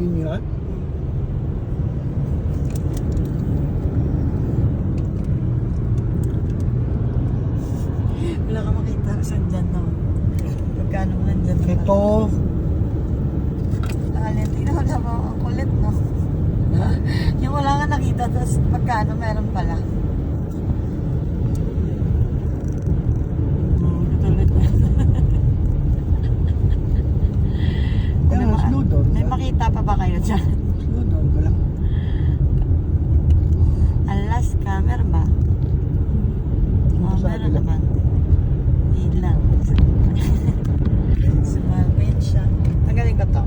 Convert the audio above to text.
Yun yun? Wala ka makita saan dyan no? Pagkano mo nandyan ka. Ito. Tingnan mo naman ang kulit no? Ha? Yung wala ka nakita tapos pagkano meron pala. Katulad na. Yan, slow down. May makita pa ba kayo dyan? Slow down ka lang. Alaska, meron ba? Oo, Sa meron kabila. naman. Ilang. Sumabit siya. Tanggalin ko to.